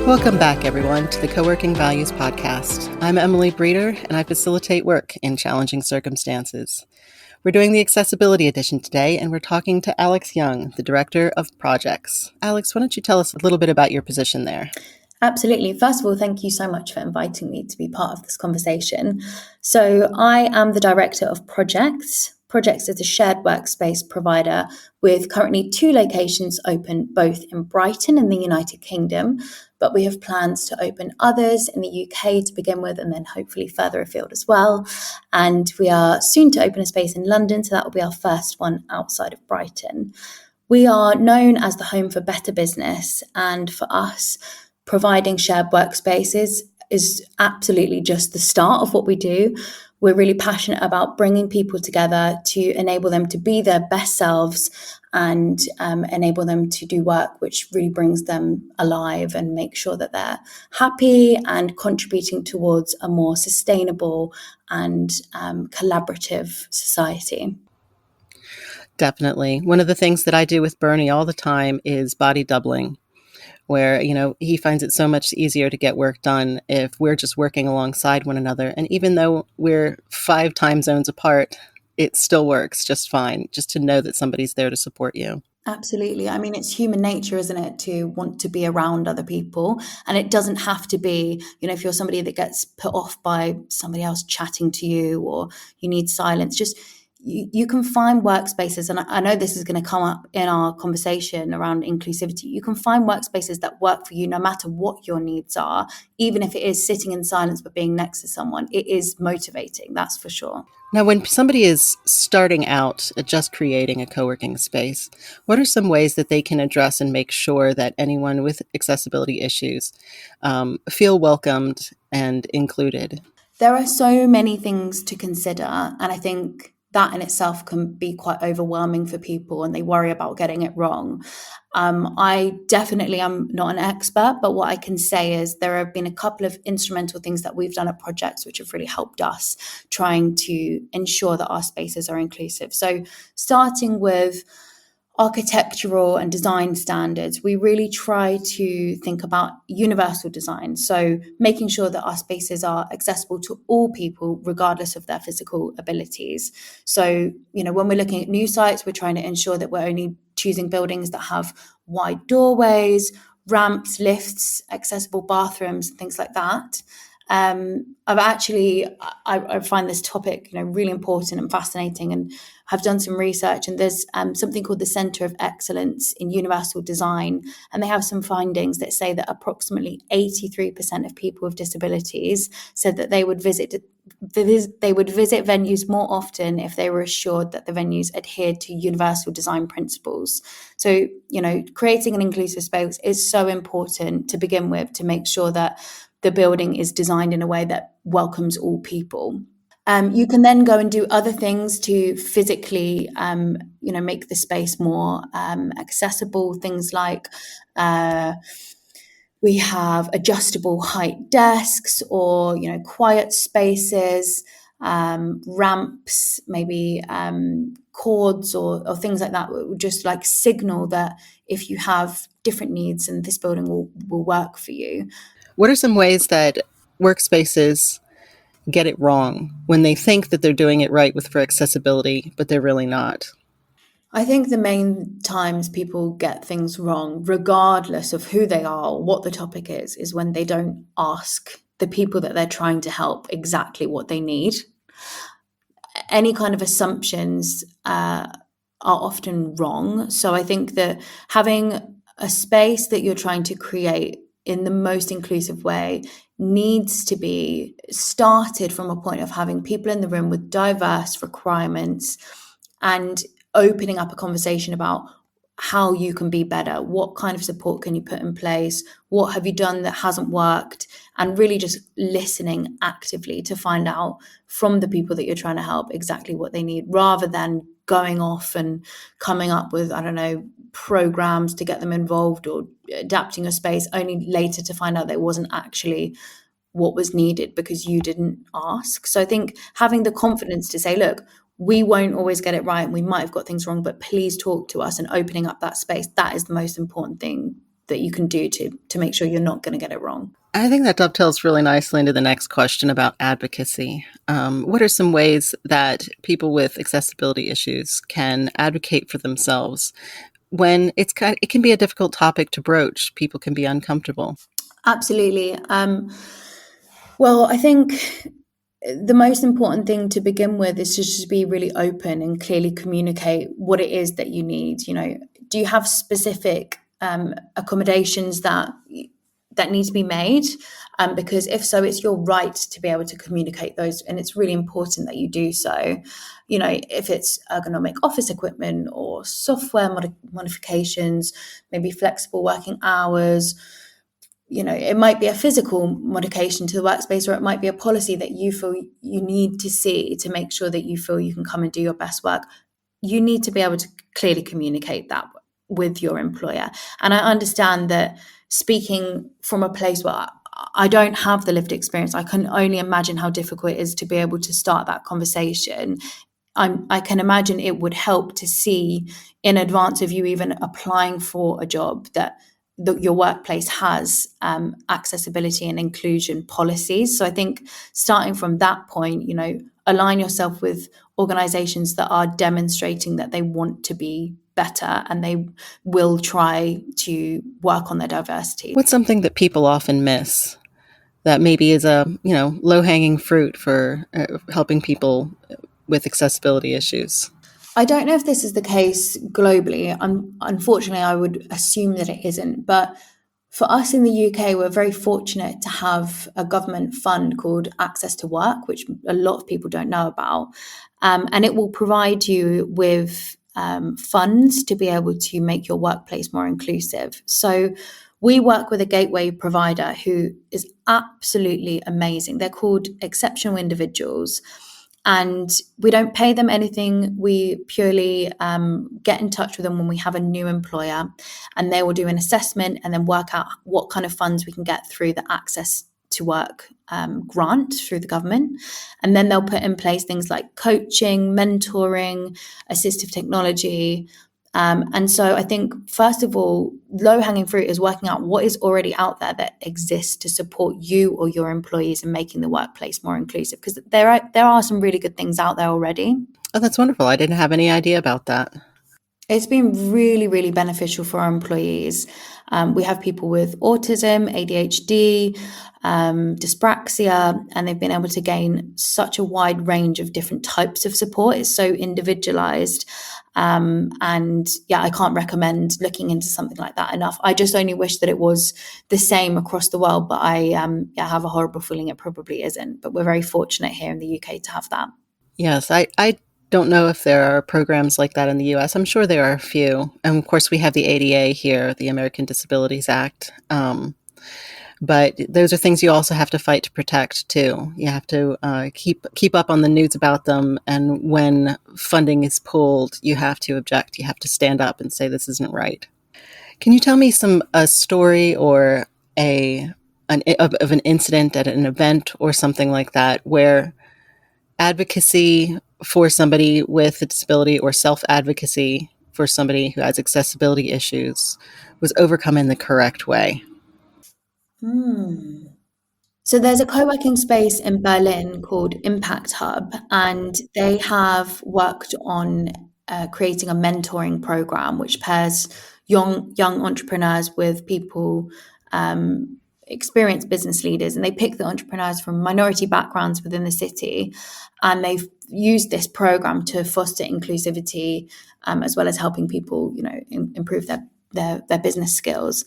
Welcome back, everyone, to the CoWorking Values podcast. I'm Emily Breeder, and I facilitate work in challenging circumstances. We're doing the accessibility edition today, and we're talking to Alex Young, the Director of Projects. Alex, why don't you tell us a little bit about your position there? Absolutely. First of all, thank you so much for inviting me to be part of this conversation. So I am the Director of Projects. Projects is a shared workspace provider with currently 2 locations open, both in Brighton in the United Kingdom, but we have plans to open others in the UK to begin with, and then hopefully further afield as well. And we are soon to open a space in London, so that will be our first one outside of Brighton. We are known as the home for better business, and for us, providing shared workspaces is absolutely just the start of what we do. We're really passionate about bringing people together to enable them to be their best selves and enable them to do work which really brings them alive and make sure that they're happy and contributing towards a more sustainable and collaborative society. Definitely. One of the things that I do with Bernie all the time is body doubling, where, he finds it so much easier to get work done if we're just working alongside one another. And even though we're 5 time zones apart, it still works just fine, just to know that somebody's there to support you. Absolutely. I mean, it's human nature, isn't it, to want to be around other people. And it doesn't have to be, if you're somebody that gets put off by somebody else chatting to you, or you need silence, just you can find workspaces, and I know this is going to come up in our conversation around inclusivity. You can find workspaces that work for you no matter what your needs are, even if it is sitting in silence but being next to someone. It is motivating, that's for sure. Now, when somebody is starting out at just creating a co-working space, what are some ways that they can address and make sure that anyone with accessibility issues feel welcomed and included? There are so many things to consider, and I think that in itself can be quite overwhelming for people, and they worry about getting it wrong. I definitely am not an expert, but what I can say is there have been a couple of instrumental things that we've done at Projects which have really helped us trying to ensure that our spaces are inclusive. So starting with architectural and design standards, we really try to think about universal design. So making sure that our spaces are accessible to all people, regardless of their physical abilities. So, when we're looking at new sites, we're trying to ensure that we're only choosing buildings that have wide doorways, ramps, lifts, accessible bathrooms, and things like that. I find this topic, really important and fascinating, and have done some research. And there's something called the Centre of Excellence in Universal Design, and they have some findings that say that approximately 83% of people with disabilities said that they would visit venues more often if they were assured that the venues adhered to universal design principles. So, creating an inclusive space is so important to begin with, to make sure that the building is designed in a way that welcomes all people. You can then go and do other things to physically, make the space more accessible. Things like we have adjustable height desks, or quiet spaces, ramps, maybe cords or things like that. It would just like signal that if you have different needs, and this building will work for you. What are some ways that workspaces get it wrong when they think that they're doing it right for accessibility, but they're really not? I think the main times people get things wrong, regardless of who they are or what the topic is when they don't ask the people that they're trying to help exactly what they need. Any kind of assumptions are often wrong. So I think that having a space that you're trying to create in the most inclusive way needs to be started from a point of having people in the room with diverse requirements, and opening up a conversation about how you can be better. What kind of support can you put in place? What have you done that hasn't worked? And really just listening actively to find out from the people that you're trying to help exactly what they need, rather than going off and coming up with, programs to get them involved, or adapting a space only later to find out that it wasn't actually what was needed because you didn't ask. So I think having the confidence to say, look, we won't always get it right and we might have got things wrong, but please talk to us, and opening up that space, that is the most important thing that you can do to make sure you're not going to get it wrong. I think that dovetails really nicely into the next question about advocacy. What are some ways that people with accessibility issues can advocate for themselves when it can be a difficult topic to broach? People can be uncomfortable. Absolutely. Well, I think the most important thing to begin with is to just be really open and clearly communicate what it is that you need. You know, do you have specific accommodations that need to be made? Because if so, it's your right to be able to communicate those, and it's really important that you do so. You know, if it's ergonomic office equipment or software modifications, maybe flexible working hours. You know, it might be a physical modification to the workspace, or it might be a policy that you feel you need to see to make sure that you feel you can come and do your best work. You need to be able to clearly communicate that with your employer. And I understand that, speaking from a place where I don't have the lived experience, I can only imagine how difficult it is to be able to start that conversation. I can imagine it would help to see in advance of you even applying for a job that your workplace has accessibility and inclusion policies. So I think starting from that point, you know, align yourself with organizations that are demonstrating that they want to be better and they will try to work on their diversity. What's something that people often miss that maybe is a low-hanging fruit for helping people with accessibility issues? I don't know if this is the case globally. Unfortunately, I would assume that it isn't. But for us in the UK, we're very fortunate to have a government fund called Access to Work, which a lot of people don't know about. And it will provide you with funds to be able to make your workplace more inclusive. So we work with a gateway provider who is absolutely amazing. They're called Exceptional Individuals. And we don't pay them anything. We purely get in touch with them when we have a new employer, and they will do an assessment and then work out what kind of funds we can get through the Access to Work grant through the government. And then they'll put in place things like coaching, mentoring, assistive technology. And so I think, first of all, low-hanging fruit is working out what is already out there that exists to support you or your employees in making the workplace more inclusive, because there are some really good things out there already. Oh, that's wonderful. I didn't have any idea about that. It's been really, really beneficial for our employees. We have people with autism, ADHD, dyspraxia, and they've been able to gain such a wide range of different types of support. It's so individualized. And yeah, I can't recommend looking into something like that enough. I just only wish that it was the same across the world, but I have a horrible feeling it probably isn't. But we're very fortunate here in the UK to have that. Yes, I don't know if there are programs like that in the US. I'm sure there are a few. And of course, we have the ADA here, the American Disabilities Act. But those are things you also have to fight to protect too. You have to keep up on the news about them, and when funding is pulled, you have to object. You have to stand up and say this isn't right. Can you tell me a story or of an incident at an event or something like that where advocacy for somebody with a disability or self-advocacy for somebody who has accessibility issues was overcome in the correct way? So there's a co-working space in Berlin called Impact Hub, and they have worked on creating a mentoring program which pairs young entrepreneurs with people, experienced business leaders, and they pick the entrepreneurs from minority backgrounds within the city, and they've used this program to foster inclusivity, as well as helping people, improve their business skills.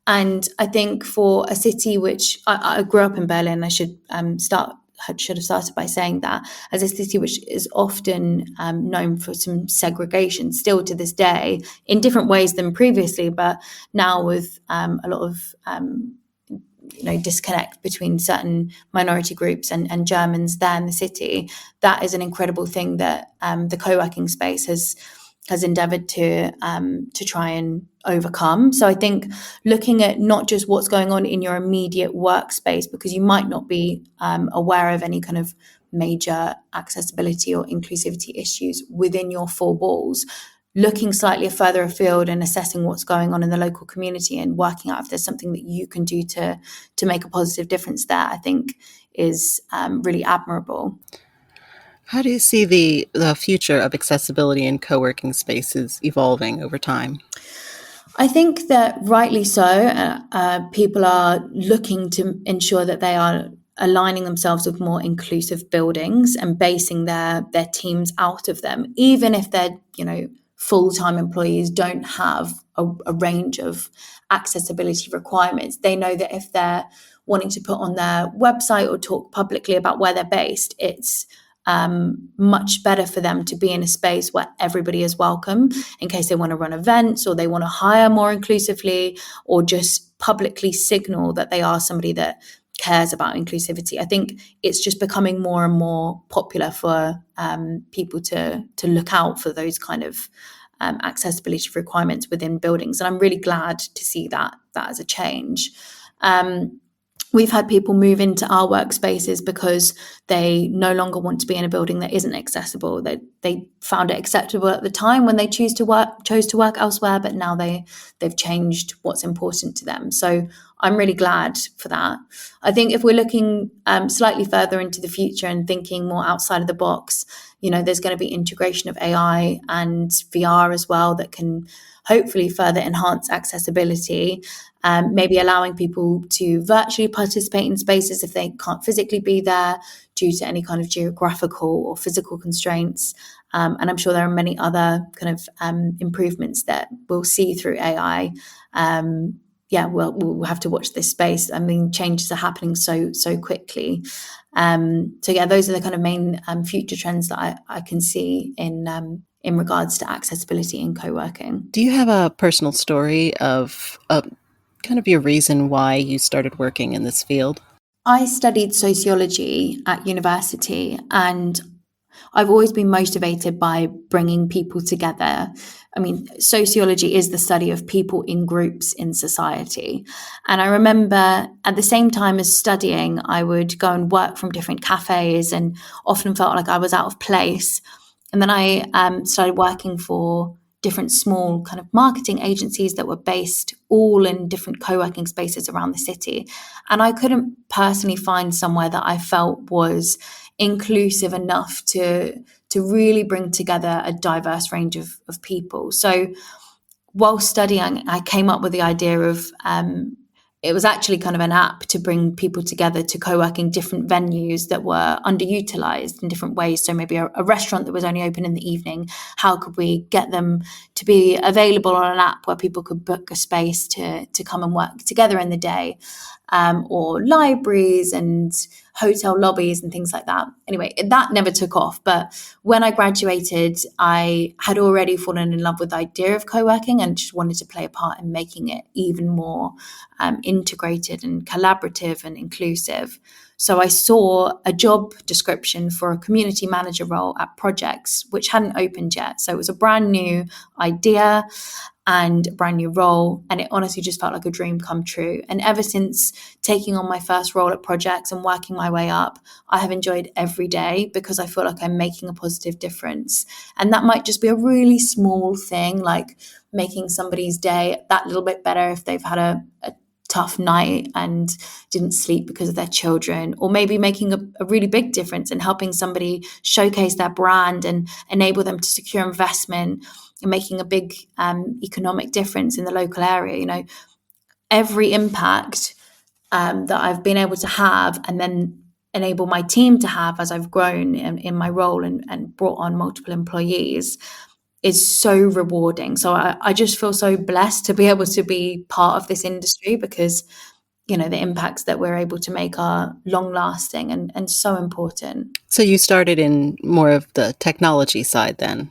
And I think for a city which I grew up in Berlin, I should have started by saying that, as a city which is often known for some segregation still to this day in different ways than previously, but now with a lot of disconnect between certain minority groups and Germans there in the city. That is an incredible thing that the co-working space has has endeavoured to try and overcome. So I think looking at not just what's going on in your immediate workspace, because you might not be aware of any kind of major accessibility or inclusivity issues within your four walls, looking slightly further afield and assessing what's going on in the local community and working out if there's something that you can do to make a positive difference there, I think is really admirable. How do you see the future of accessibility in co-working spaces evolving over time? I think that rightly so, people are looking to ensure that they are aligning themselves with more inclusive buildings and basing their teams out of them, even if their full-time employees don't have a range of accessibility requirements. They know that if they're wanting to put on their website or talk publicly about where they're based, it's much better for them to be in a space where everybody is welcome in case they want to run events or they want to hire more inclusively or just publicly signal that they are somebody that cares about inclusivity. I think it's just becoming more and more popular for people to look out for those kind of accessibility requirements within buildings. And I'm really glad to see that as a change. We've had people move into our workspaces because they no longer want to be in a building that isn't accessible. They found it acceptable at the time when they chose to work elsewhere, but now they've changed what's important to them. So I'm really glad for that. I think if we're looking slightly further into the future and thinking more outside of the box, there's going to be integration of AI and VR as well that can hopefully further enhance accessibility. Maybe allowing people to virtually participate in spaces if they can't physically be there due to any kind of geographical or physical constraints. And I'm sure there are many other kind of improvements that we'll see through AI. We'll have to watch this space. I mean, changes are happening so quickly. Those are the kind of main future trends that I can see in regards to accessibility in co-working. Do you have a personal story of kind of your reason why you started working in this field? I studied sociology at university, and I've always been motivated by bringing people together. I mean, sociology is the study of people in groups in society. And I remember at the same time as studying, I would go and work from different cafes and often felt like I was out of place. And then I started working for different small kind of marketing agencies that were based all in different co-working spaces around the city. And I couldn't personally find somewhere that I felt was inclusive enough to really bring together a diverse range of people. So while studying, I came up with the idea of it was actually kind of an app to bring people together to co-working different venues that were underutilized in different ways. So maybe a restaurant that was only open in the evening, how could we get them to be available on an app where people could book a space to come and work together in the day, or libraries and hotel lobbies and things like that. Anyway, that never took off. But when I graduated, I had already fallen in love with the idea of co-working and just wanted to play a part in making it even more integrated and collaborative and inclusive. So I saw a job description for a community manager role at Projects, which hadn't opened yet. So it was a brand new idea and a brand new role. And it honestly just felt like a dream come true. And ever since taking on my first role at Projects and working my way up, I have enjoyed every day because I feel like I'm making a positive difference. And that might just be a really small thing, like making somebody's day that little bit better if they've had a tough night and didn't sleep because of their children, or maybe making a really big difference in helping somebody showcase their brand and enable them to secure investment and making a big economic difference in the local area. Every impact that I've been able to have and then enable my team to have as I've grown in my role and brought on multiple employees is so rewarding. So I just feel so blessed to be able to be part of this industry because, the impacts that we're able to make are long lasting and so important. So you started in more of the technology side then.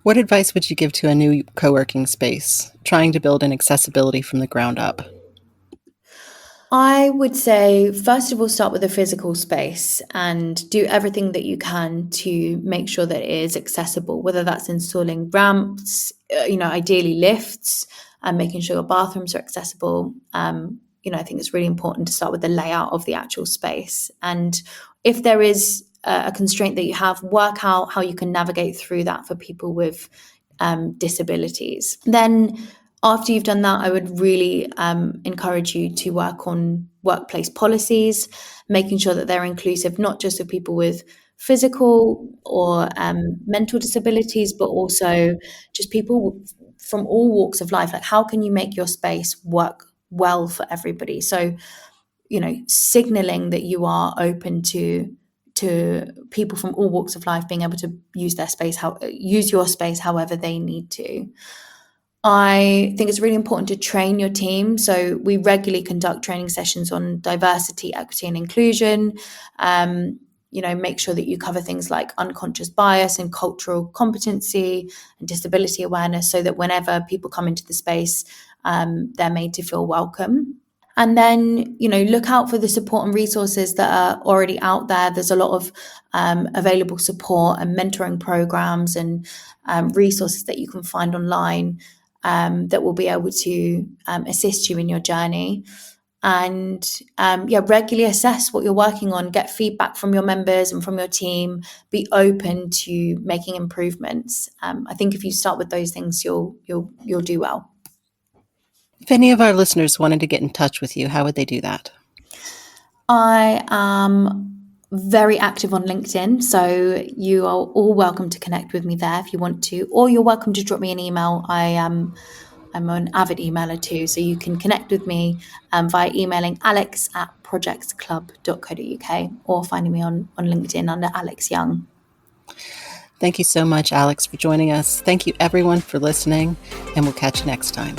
What advice would you give to a new co-working space trying to build an accessibility from the ground up? I would say, first of all, start with a physical space and do everything that you can to make sure that it is accessible, whether that's installing ramps, ideally lifts, and making sure your bathrooms are accessible. I think it's really important to start with the layout of the actual space. And if there is a constraint that you have, work out how you can navigate through that for people with disabilities. Then after you've done that, I would really encourage you to work on workplace policies, making sure that they're inclusive, not just of people with physical or mental disabilities, but also just people from all walks of life. Like, how can you make your space work well for everybody? So, signaling that you are open to people from all walks of life being able to use your space however they need to. I think it's really important to train your team. So we regularly conduct training sessions on diversity, equity, and inclusion. Make sure that you cover things like unconscious bias and cultural competency and disability awareness, so that whenever people come into the space, they're made to feel welcome. And then, look out for the support and resources that are already out there. There's a lot of available support and mentoring programs and resources that you can find online that will be able to assist you in your journey. And regularly assess what you're working on, get feedback from your members and from your team, be open to making improvements. I think if you start with those things, you'll do well. If any of our listeners wanted to get in touch with you, how would they do that? I am very active on LinkedIn, so you are all welcome to connect with me there if you want to, or you're welcome to drop me an email. I'm an avid emailer too, so you can connect with me via emailing alex@projectsclub.co.uk or finding me on LinkedIn under Alex Young. Thank you so much, Alex, for joining us. Thank you, everyone, for listening, and we'll catch you next time.